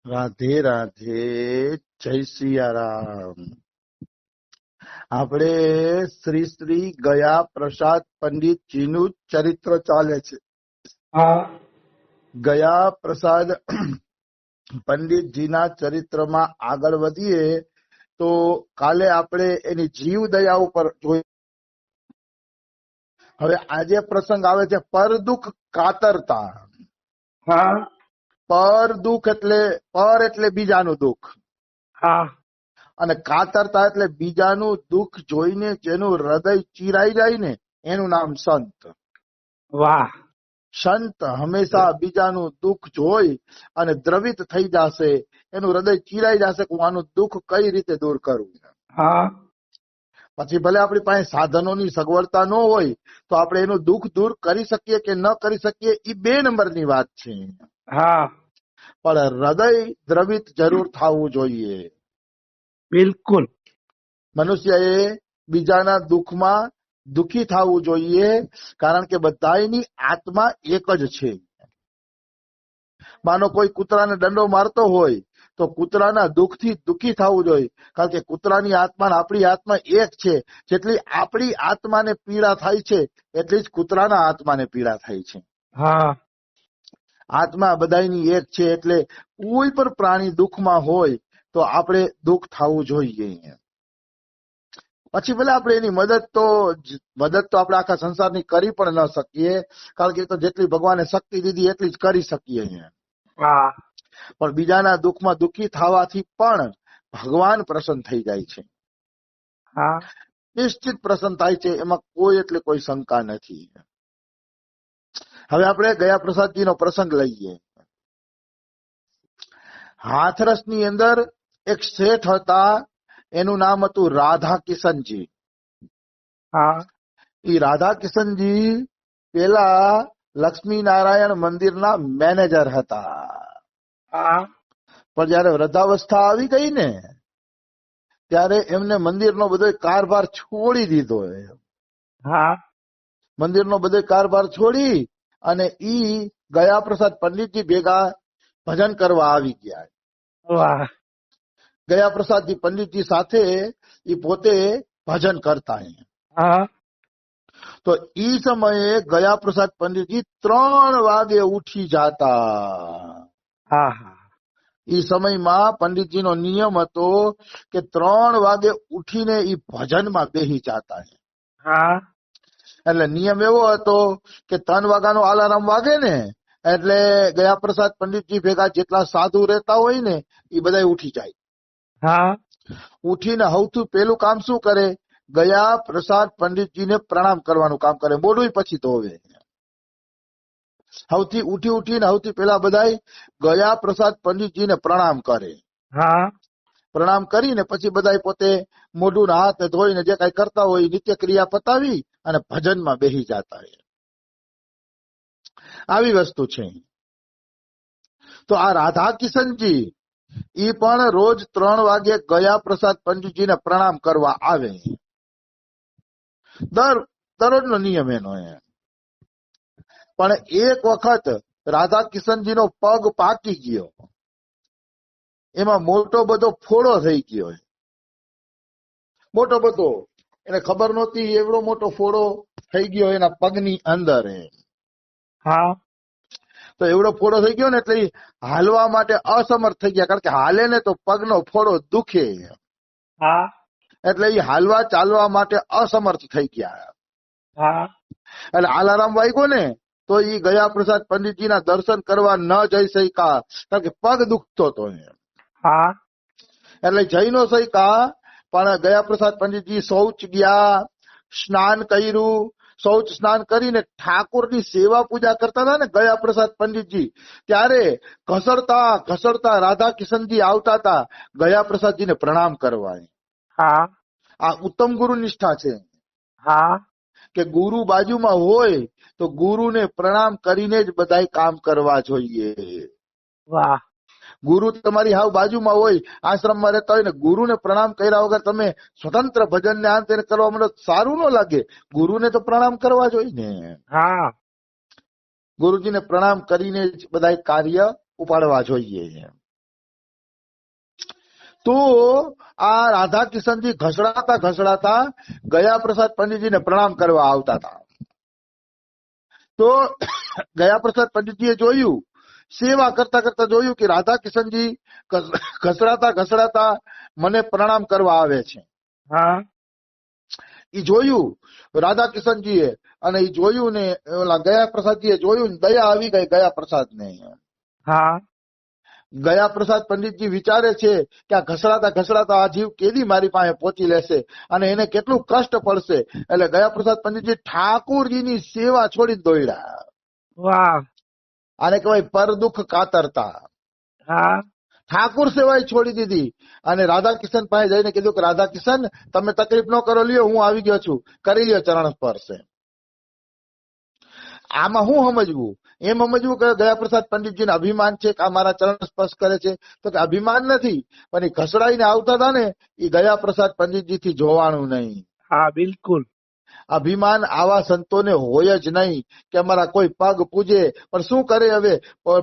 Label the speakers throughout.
Speaker 1: રાધે રાધે, જય સિયારામ. આપણે શ્રી શ્રી ગયા પ્રસાદ પંડિતજીનું ચરિત્ર ચાલે છે.
Speaker 2: હા
Speaker 1: ગયા પ્રસાદ પંડિતજીના ચરિત્રમાં આગળ વધીએ તો કાલે આપણે એની જીવ દયા ઉપર જોઈ. હવે આજે પ્રસંગ આવે છે પર દુઃખ કાતરતા.
Speaker 2: હા
Speaker 1: પર દુઃખ એટલે બીજાનું દુઃખ,
Speaker 2: હા
Speaker 1: અને કાતરતા એટલે બીજાનું દુઃખ જોઈને જેનું હૃદય ચીરાઈ જાય ને એનું નામ સંત.
Speaker 2: વાહ
Speaker 1: સંત હંમેશા બીજાનું દુઃખ જોઈ અને દ્રવિત થઈ જશે, એનું હૃદય ચીરાઈ જશે કે હું આનું દુઃખ કઈ રીતે દૂર કરું.
Speaker 2: હા
Speaker 1: પછી ભલે આપણી પાસે સાધનોની સગવડતા ન હોય તો આપણે એનું દુઃખ દૂર કરી શકીએ કે ન કરી શકીએ એ 2 નંબરની વાત છે,
Speaker 2: હા
Speaker 1: પણ હૃદય દ્રવિત જરૂર થવું જોઈએ.
Speaker 2: બિલકુલ.
Speaker 1: મનુષ્યએ બીજાના દુઃખમાં દુઃખી થવું જોઈએ, કારણ કે બધાની આત્મા એક જ છે. માનો કોઈ કૂતરાને દંડો મારતો હોય તો કૂતરાના દુઃખથી દુઃખી થવું જોઈએ, કારણ કે કૂતરાની આત્મા આપણી આત્મા એક છે. જેટલી આપણી આત્માને પીડા થાય છે એટલી જ કૂતરાના આત્માને પીડા થાય છે.
Speaker 2: હા
Speaker 1: આત્મા બધાની એક છે, એટલે કોઈ પણ પ્રાણી દુઃખમાં હોય તો આપણે દુઃખ થવું જોઈએ. પછી ભલે આપણે એની મદદ તો આપણે આખા સંસારની કરી પણ ન શકીએ, કારણ કે તો જેટલી ભગવાને શક્તિ દીધી એટલી જ કરી શકીએ.
Speaker 2: હા
Speaker 1: પણ બીજાના દુઃખમાં દુઃખી થવાથી પણ ભગવાન પ્રસન્ન થઈ જાય છે.
Speaker 2: હા
Speaker 1: નિશ્ચિત પ્રસન્ન થાય છે, એમાં કોઈ શંકા નથી. હવે આપણે ગયા પ્રસાદજીનો પ્રસંગ લઈએ. હાથરસની અંદર એક શેઠ હતા, એનું નામ હતું રાધા કિશનજી.
Speaker 2: હા
Speaker 1: એ રાધા કિશનજી પેલા લક્ષ્મી નારાયણ મંદિરના મેનેજર હતા,
Speaker 2: હા
Speaker 1: પણ જયારે વૃદ્ધાવસ્થા આવી ગઈ ને ત્યારે એમને મંદિરનો બધો કારભાર છોડી દીધો.
Speaker 2: હા
Speaker 1: મંદિરનો બધો કારભાર છોડી અને ઈ ગયા પ્રસાદ પંડિતજી ભેગા ભજન કરવા આવી ગયા.
Speaker 2: વાહ
Speaker 1: ગયા પ્રસાદજી પંડિતજી સાથે ઈ પોતે ભજન કરતા.
Speaker 2: હા
Speaker 1: તો ઈ સમયે ગયા પ્રસાદ પંડિતજી 3 વાગે ઉઠી જાતા.
Speaker 2: હા હા
Speaker 1: ઈ સમયમાં પંડિતજીનો નિયમ હતો કે 3 વાગે ઉઠીને ઈ ભજનમાં બેસી જાતા.
Speaker 2: હા
Speaker 1: એટલે નિયમ એવો હતો કે 3 વાગ્યાનો અલાર્મ વાગે ને એટલે ગયા પ્રસાદ પંડિતજી ભેગા જેટલા સાધુ રહેતા હોય ને એ બધા ઉઠી જાય.
Speaker 2: હા
Speaker 1: ઉઠીને સૌથી પેલું કામ શું કરે? ગયા પ્રસાદ પંડિતજીને પ્રણામ કરવાનું કામ કરે, મોઢું પછી ધોવે. ઉઠીને સૌથી પેલા બધા ગયા પ્રસાદ પંડિતજીને પ્રણામ કરે.
Speaker 2: હા
Speaker 1: પ્રણામ કરીને પછી બધા પોતે મોઢું હાથ ધોઈને જે કઈ કરતા હોય નિત્ય ક્રિયા પતાવી અને ભજનમાં બેસી જતા. આવી વસ્તુ છે. તો આ રાધા કિશનજી ઈ પણ રોજ 3 વાગે ગયા પ્રસાદ પંડિતજીને પ્રણામ કરવા આવે. દરરોજનો નિયમ એનો. પણ એક વખત રાધા કિશનજીનો પગ પાકી ગયો, એમાં મોટો બધો ફોડો થઈ ગયો. મોટો બધો, એને ખબર નહોતી એવડો મોટો ફોડો થઈ ગયો એના પગની અંદર.
Speaker 2: હા
Speaker 1: તો એવડો ફોડો થઈ ગયો ને એટલે હાલવા માટે અસમર્થ થઈ ગયા, કારણ કે હાલે ને તો પગનો ફોડો દુખે.
Speaker 2: હા
Speaker 1: એટલે એ હાલવા ચાલવા માટે અસમર્થ થઈ ગયા.
Speaker 2: હા
Speaker 1: એટલે અલાર્મ વાગ્યો ને તો એ ગયા પ્રસાદ પંડિતજીના દર્શન કરવા ન જઈ શક્યા, કારણ કે પગ દુખતો હતો.
Speaker 2: હા
Speaker 1: એટલે જઈ ન શક્યા. પણ ગયા પ્રસાદ પંડિતજી શૌચ ગયા, સ્નાન કર્યું. શૌચ સ્નાન કરીને ઠાકોરની સેવા પૂજા કરતા હતા ને ગયા પ્રસાદ પંડિતજી, ત્યારે ઘસડતા રાધા કિશનજી આવતા હતા ગયા પ્રસાદજીને પ્રણામ કરવા.
Speaker 2: હા
Speaker 1: આ ઉત્તમ ગુરુ નિષ્ઠા છે
Speaker 2: હા
Speaker 1: કે ગુરુ બાજુમાં હોય તો ગુરુને પ્રણામ કરીને જ બધા કામ કરવા જોઈએ.
Speaker 2: વાહ
Speaker 1: ગુરુ તમારી હાવ બાજુમાં હોય, આશ્રમમાં રહેતા હોય ને ગુરુને પ્રણામ કર્યા વગર તમે સ્વતંત્ર ભજન ને આ તેને કરવા માંડો, સારું ન લાગે. ગુરુને તો પ્રણામ કરવા જોઈએ ને.
Speaker 2: હા
Speaker 1: ગુરુજીને પ્રણામ કરીને જ બધા કાર્ય ઉપાડવા જોઈએ. તો આ રાધા કિશનજી ઘસડાતા ગયા પ્રસાદ પંડિતજીને પ્રણામ કરવા આવતા હતા. તો ગયા પ્રસાદ પંડિતજીએ જોયું, સેવા કરતા કરતા જોયું કે રાધા કિશનજી ઘસડાતા મને પ્રણામ કરવા આવે છે.
Speaker 2: હા
Speaker 1: એ જોયું રાધા કિશનજીએ, અને એ જોયું ને ઓલા ગયા પ્રસાદજીએ જોયું ને દયા આવી ગઈ ગયા પ્રસાદ ને.
Speaker 2: હા
Speaker 1: ગયા પ્રસાદ પંડિતજી વિચારે છે કે આ ઘસડાતા આ જીવ કેદી મારી પાસે પહોંચી લેશે અને એને કેટલું કષ્ટ પડશે. એટલે ગયા પ્રસાદ પંડિતજી ઠાકુરજીની સેવા છોડી દોડ્યા.
Speaker 2: વાહ.
Speaker 1: આને કહેવાય પર દુઃખ કાતરતા.
Speaker 2: હા
Speaker 1: ઠાકુર સેવાય છોડી દીધી અને રાધા કિશન પાસે જઈને કીધું કે રાધા કિશન તમે તકલીફ ન કરો, લ્યો હું આવી ગયો છું, કરી લ્યો ચરણ સ્પર્શ. આમાં શું સમજવું? એમ સમજવું કે ગયા પ્રસાદ પંડિતજીને અભિમાન છે કે આ મારા ચરણ સ્પર્શ કરે છે, તો કે અભિમાન નથી, પણ એ ઘસડાઈને આવતા હતા ને એ ગયા પ્રસાદ પંડિતજી થી જોવાનું નહીં.
Speaker 2: હા બિલકુલ.
Speaker 1: અભિમાન આવા સંતોને હોય જ નહીં કે અમારા કોઈ પગ પૂજે. પણ શું કરે હવે,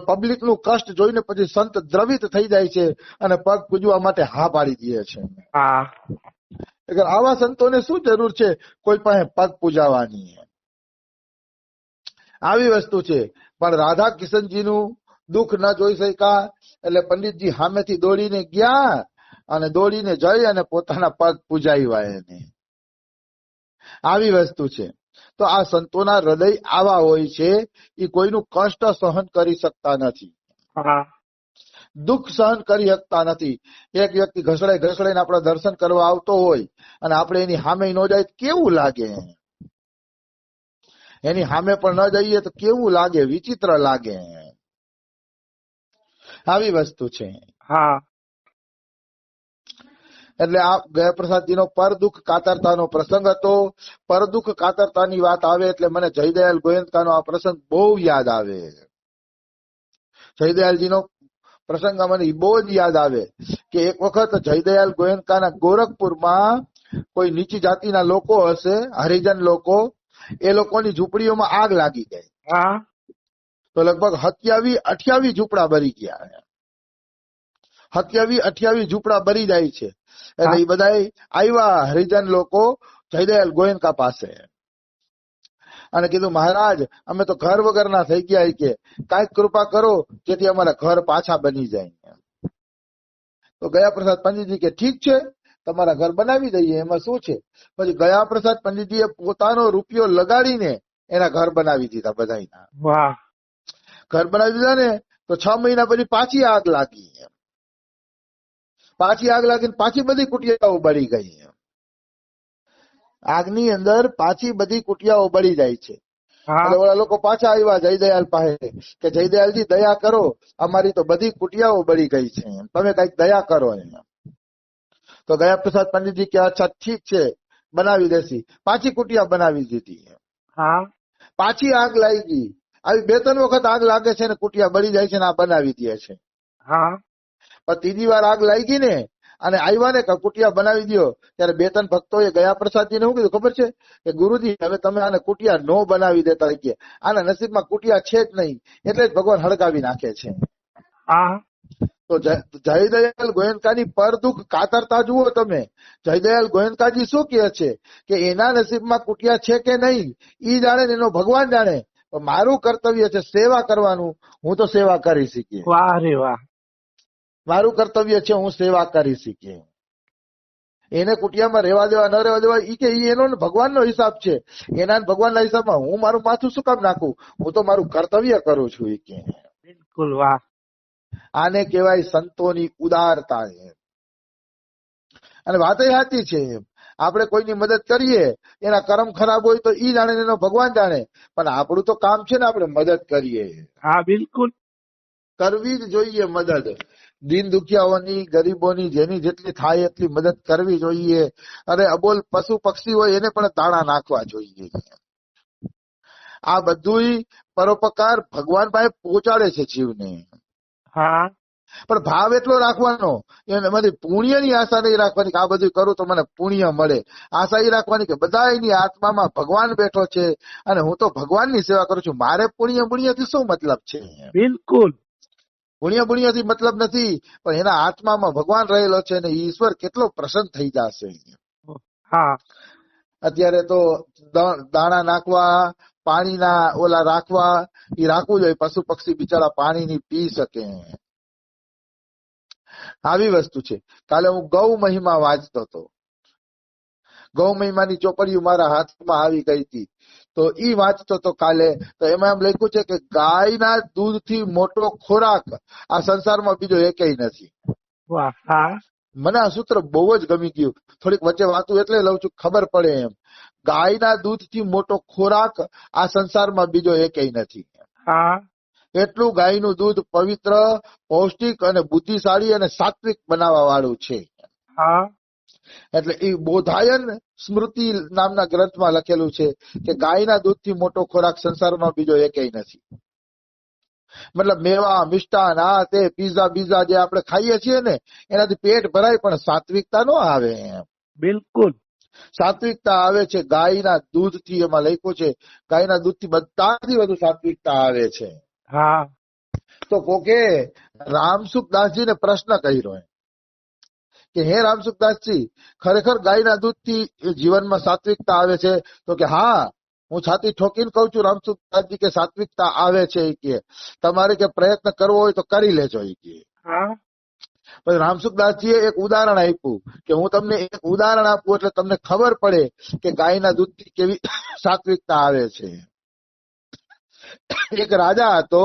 Speaker 1: પબ્લિક નું કષ્ટ જોઈને પછી સંત દ્રવિત થઈ જાય છે અને પગ પૂજવા માટે હા પાડી દે છે.
Speaker 2: હા
Speaker 1: આવા સંતોને શું જરૂર છે કોઈ પાસે પગ પૂજાવાની? આવી વસ્તુ છે. પણ રાધા કિશનજીનું દુઃખ ન જોઈ શક્યા એટલે પંડિતજી સામેથી દોડીને ગયા અને દોડીને જઈ અને પોતાના પગ પૂજાવ્યા એને. આવી વસ્તુ છે. તો આ સંતોના હૃદય આવા હોય છે, એ કોઈનું કષ્ટ સહન કરી શકતા નથી,
Speaker 2: હા
Speaker 1: દુઃખ સહન કરી શકતા નથી. એક વ્યક્તિ ઘસડાઈને આપણા દર્શન કરવા આવતો હોય અને આપણે એની સામે ન જાય કેવું લાગે? એની સામે પણ ન જઈએ તો કેવું લાગે? વિચિત્ર લાગે. આવી વસ્તુ છે.
Speaker 2: હા
Speaker 1: એટલે આ ગયા પ્રસાદજીનો પર દુઃખ કાતરતાનો પ્રસંગ હતો. પર દુઃખ કાતરતાની વાત આવે એટલે મને જયદયાલ ગોયંકાનો આ પ્રસંગ બહુ યાદ આવે. જયદયાલજીનો પ્રસંગ મને બહુ જ યાદ આવે કે એક વખત જયદયાલ ગોયંકાના ગોરખપુરમાં કોઈ નીચી જાતિના લોકો હશે, હરિજન લોકો, એ લોકોની ઝૂંપડીઓમાં આગ લાગી ગઈ.
Speaker 2: હા
Speaker 1: તો લગભગ 27-28 ઝૂંપડા બળી ગયા. 27-28 ઝૂંપડા બળી જાય છે. એટલે એ બધા આવ્યા હરિજન લોકો જયદયાલ ગોયંકા પાસે અને કીધું, મહારાજ અમે તો ઘર વગરના થઈ ગયા, કે કાંઈક કૃપા કરો જેથી અમારા ઘર પાછા બની જાય. તો ગયા પ્રસાદ પંડિતજી કે ઠીક છે, તમારા ઘર બનાવી દઈએ, એમાં શું છે. પછી ગયા પ્રસાદ પંડિતજીએ પોતાનો રૂપિયો લગાડીને એના ઘર બનાવી દીધા બધાના.
Speaker 2: વાહ.
Speaker 1: ઘર બનાવી દીધા ને તો 6 મહિના પછી પાછી આગ લાગી. પાછી આગ લાગીને પાછી બધી કુટિયાઓ બળી ગઈ. આગની અંદર પાછી બધી કુટિયાઓ બળી જાય છે.
Speaker 2: હા
Speaker 1: એટલે ઓલા લોકો પાછા આવ્યા જયદયાલ પાસે કે જયદયાલજી દયા કરો, અમારી તો બધી કુટિયાઓ બળી ગઈ છે, તમે કઈક દયા કરો. તો ગયા પ્રસાદ પંડિતજી કે અચ્છા ઠીક છે, બનાવી દેસી. પાછી કુટિયા બનાવી દીધી.
Speaker 2: હા
Speaker 1: પાછી આગ લાગી. આવી 2-3 વખત આગ લાગે છે ને કુટિયા બળી જાય છે ને આ બનાવી દે છે.
Speaker 2: હા
Speaker 1: પણ ત્રીજી વાર આગ લાગી ને અને આવ્યા ને કુટિયા બનાવી દો ત્યારે 2-3 ભક્તોએ ગયા પ્રસાદજીને શું કીધું ખબર છે કે ગુરુજી હવે તમે આને કુટિયા નો બનાવી દેતા, કે આના નસીબમાં કુટિયા છે જ નહીં, એટલે જ ભગવાન હળગાવી નાખે છે.
Speaker 2: હા
Speaker 1: તો જયદયાલ ગોયંકાની પર દુઃખ કાતરતા જુઓ તમે. જયદયાલ ગોયંકાજી શું કહે છે કે એના નસીબમાં કુટિયા છે કે નહીં ઈ જાણે ને એનો ભગવાન જાણે, મારું કર્તવ્ય છે સેવા કરવાનું, હું તો સેવા કરી શીખી.
Speaker 2: વાહ રે વાહ.
Speaker 1: મારું કર્તવ્ય છે હું સેવા કરી શીખી. એને કુટિયામાં રહેવા દેવા ન રહેવા દેવા ઈ કે એનો ભગવાનનો હિસાબ છે, એના ભગવાનના હિસાબમાં હું મારું માથું શું કામ નાખું, હું તો મારું કર્તવ્ય કરું છું. ઈ કે
Speaker 2: બિલકુલ. વાહ.
Speaker 1: આને કહેવાય સંતોની ઉદારતા. અને વાત એ સાચી છે. આપણે કોઈની મદદ કરીએ, એના કર્મ ખરાબ હોય તો ઈ જાણે, એનો ભગવાન જાણે, પણ આપણું તો કામ છે ને આપણે મદદ કરીએ.
Speaker 2: હા બિલકુલ.
Speaker 1: કરવી જ જોઈએ મદદ. દીન દુખિયાઓની, ગરીબોની જેની જેટલી થાય એટલી મદદ કરવી જોઈએ. અને અબોલ પશુ પક્ષી હોય એને પણ દાણા નાખવા જોઈએ. આ બધું પરોપકાર ભગવાન પાસે પહોંચાડે છે જીવને.
Speaker 2: હા
Speaker 1: પણ ભાવ એટલો રાખવાનો, એમાંથી પુણ્યની આશા નહીં રાખવાની કે આ બધું કરું તો મને પુણ્ય મળે. આશા એ રાખવાની કે બધા એની આત્મામાં ભગવાન બેઠો છે અને હું તો ભગવાનની સેવા કરું છું, મારે પુણ્યથી શું મતલબ છે.
Speaker 2: બિલકુલ.
Speaker 1: ગુણિયાથી મતલબ નથી, પણ એના આત્મામાં ભગવાન રહેલો છે અને ઈશ્વર કેટલો પ્રસન્ન થઈ જશે.
Speaker 2: હા
Speaker 1: અત્યારે તો દાણા નાખવા, પાણીના ઓલા રાખવા, એ રાખવું જોઈએ. પશુ પક્ષી બિચારા પાણી ની પી શકે. આવી વસ્તુ છે. કાલે હું ગૌ મહિમા વાંચતો હતો. ગૌ મહિમાની ચોપડીઓ મારા હાથમાં આવી ગઈ હતી. તો ઈ વાંચતો હતો કાલે. તો એમાં એમ લખ્યું છે કે ગાયના દૂધથી મોટો ખોરાક આ સંસારમાં બીજો એકેય નથી.
Speaker 2: વાહ. હા
Speaker 1: મને આ સૂત્ર બહુ જ ગમી ગયું. થોડીક વચ્ચે વાતું એટલે લઉં છું, ખબર પડે એમ. ગાયના દૂધથી મોટો ખોરાક આ સંસારમાં બીજો એકેય નથી.
Speaker 2: હા
Speaker 1: એટલું ગાયનું દૂધ પવિત્ર, પૌષ્ટિક અને બુદ્ધિશાળી અને સાત્વિક બનાવવા વાળું છે.
Speaker 2: હા
Speaker 1: એટલે એ બોધાયન સ્મૃતિ નામના ગ્રંથમાં લખેલું છે કે ગાયના દૂધથી મોટો ખોરાક સંસારમાં બીજો એકેય નથી. મતલબ મેવા, મિષ્ટાન, આ તે પીઝા બીઝા જે આપણે ખાઈએ છીએ ને, એનાથી પેટ ભરાય પણ સાત્વિકતા નો આવે.
Speaker 2: બિલકુલ.
Speaker 1: સાત્વિકતા આવે છે ગાયના દૂધથી. એમાં લખ્યું છે ગાયના દૂધથી બધાથી વધુ સાત્વિકતા આવે છે.
Speaker 2: હા
Speaker 1: તો કોકે રામસુખદાસજીને પ્રશ્ન કર્યો કે હે રામસુખદાસજી, ખરેખર ગાયના દૂધથી જીવનમાં સાત્વિકતા આવે છે? તો કે હા, હું છાતી ઠોકીને કઉ છું રામસુખદાસજી કે સાત્વિકતા આવે છે. કે તમારે કે પ્રયત્ન કરવો હોય તો કરી લેજો. કે
Speaker 2: હા
Speaker 1: પછી રામસુખદાસજીએ એક ઉદાહરણ આપ્યું કે હું તમને એક ઉદાહરણ આપું એટલે તમને ખબર પડે કે ગાયના દૂધથી કેવી સાત્વિકતા આવે છે. એક રાજા હતો.